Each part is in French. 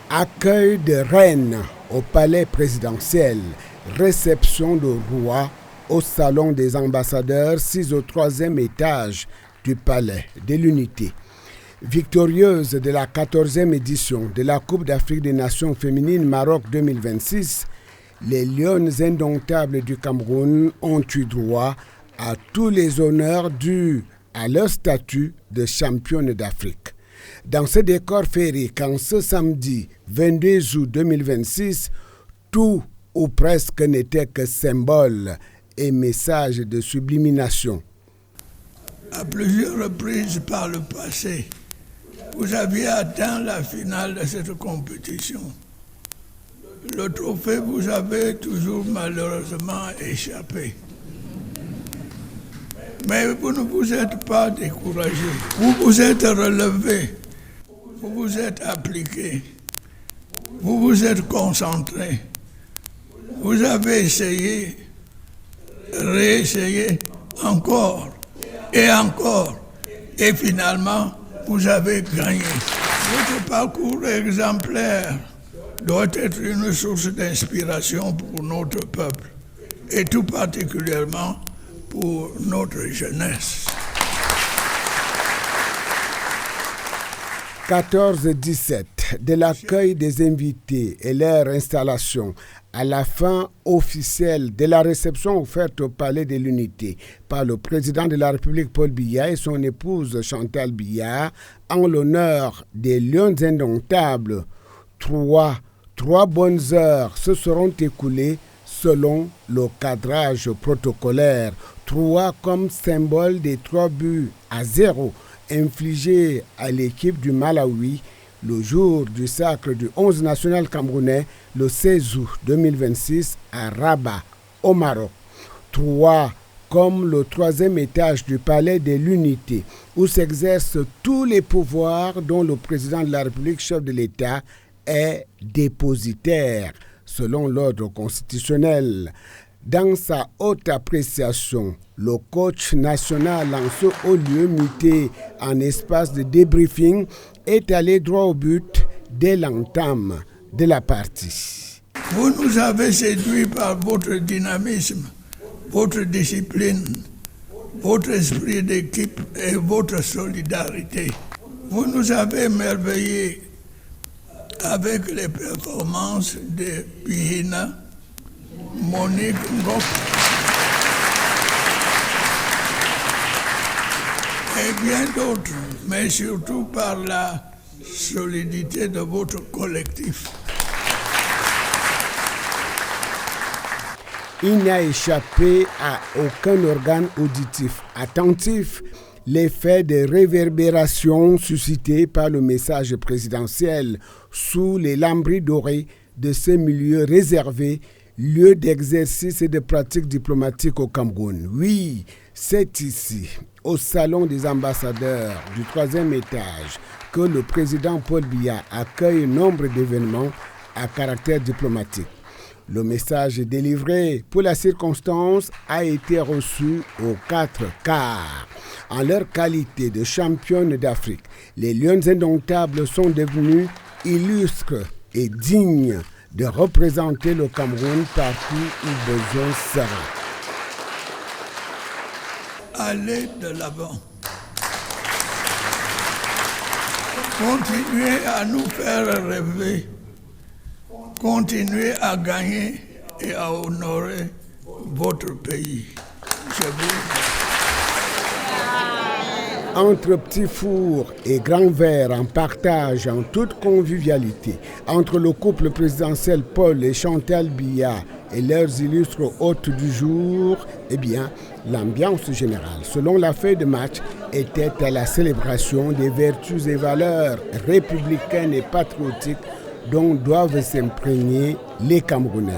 Accueil de reine au palais présidentiel, réception de roi au salon des ambassadeurs, 6 au 3e étage du palais de l'Unité. Victorieuse de la 14e édition de la Coupe d'Afrique des Nations féminines Maroc 2026, les Lionnes indomptables du Cameroun ont eu droit à tous les honneurs dus à leur statut de championne d'Afrique. Dans ce décor féerique, en ce samedi 22 août 2026, tout ou presque n'était que symbole et message de sublimination. À plusieurs reprises par le passé, vous aviez atteint la finale de cette compétition. Le trophée vous avait toujours malheureusement échappé. Mais vous ne vous êtes pas découragé. Vous vous êtes relevé. Vous vous êtes appliqué. Vous vous êtes concentré. Vous avez essayé, réessayé encore et encore. Et finalement, vous avez gagné. Votre parcours exemplaire doit être une source d'inspiration pour notre peuple et tout particulièrement pour notre jeunesse. 14-17, de l'accueil des invités et leur installation à la fin officielle de la réception offerte au Palais de l'Unité par le président de la République Paul Biya et son épouse Chantal Biya en l'honneur des Lions indomptables. Trois bonnes heures se seront écoulées selon le cadrage protocolaire. 3 comme symbole des 3-0 infligés à l'équipe du Malawi le jour du sacre du 11 national camerounais le 16 août 2026 à Rabat, au Maroc. 3 comme le 3e étage du Palais de l'Unité, où s'exercent tous les pouvoirs dont le président de la République, chef de l'État, est dépositaire, selon l'ordre constitutionnel. Dans sa haute appréciation, le coach national en ce haut lieu muté en espace de débriefing est allé droit au but dès l'entame de la partie. Vous nous avez séduits par votre dynamisme, votre discipline, votre esprit d'équipe et votre solidarité. Vous nous avez émerveillés avec les performances de Bihina, Monique Ngok et bien d'autres, mais surtout par la solidité de votre collectif. Il n'a échappé à aucun organe auditif attentif l'effet de réverbération suscité par le message présidentiel sous les lambris dorés de ce milieu réservé, lieu d'exercice et de pratique diplomatique au Cameroun. Oui, c'est ici, au salon des ambassadeurs du 3e étage, que le président Paul Biya accueille nombre d'événements à caractère diplomatique. Le message délivré pour la circonstance a été reçu aux 4 quarts. En leur qualité de championne d'Afrique, les Lions indomptables sont devenus illustres et dignes de représenter le Cameroun partout où besoin sera. Allez de l'avant. Continuez à nous faire rêver. Continuez à gagner et à honorer votre pays. Je vous Entre petits fours et grands verres en partage, en toute convivialité, entre le couple présidentiel Paul et Chantal Biya et leurs illustres hôtes du jour, l'ambiance générale, selon la feuille de match, était à la célébration des vertus et valeurs républicaines et patriotiques dont doivent s'imprégner les Camerounais.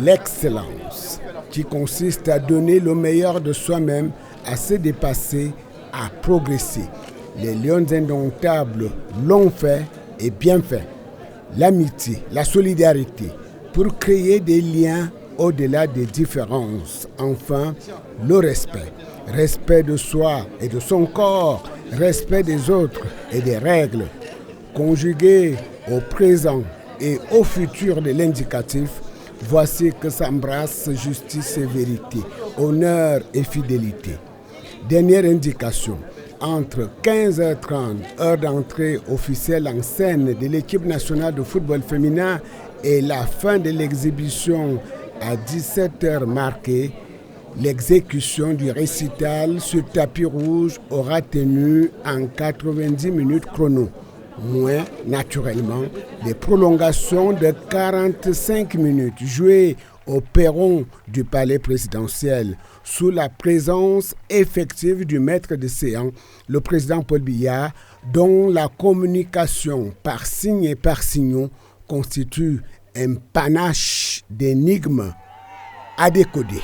L'excellence, qui consiste à donner le meilleur de soi-même, à se dépasser, à progresser. Les Lions indomptables l'ont fait et bien fait. L'amitié, la solidarité, pour créer des liens au-delà des différences. Enfin, le respect. Respect de soi et de son corps, respect des autres et des règles. Conjugué au présent et au futur de l'indicatif, voici que s'embrassent justice et vérité, honneur et fidélité. Dernière indication, entre 15h30, heure d'entrée officielle en scène de l'équipe nationale de football féminin, et la fin de l'exhibition à 17h marquée, l'exécution du récital sur tapis rouge aura tenu en 90 minutes chrono, moins naturellement les prolongations de 45 minutes jouées au perron du palais présidentiel sous la présence effective du maître de séance, le président Paul Biya, dont la communication par signes et par signaux constitue un panache d'énigmes à décoder.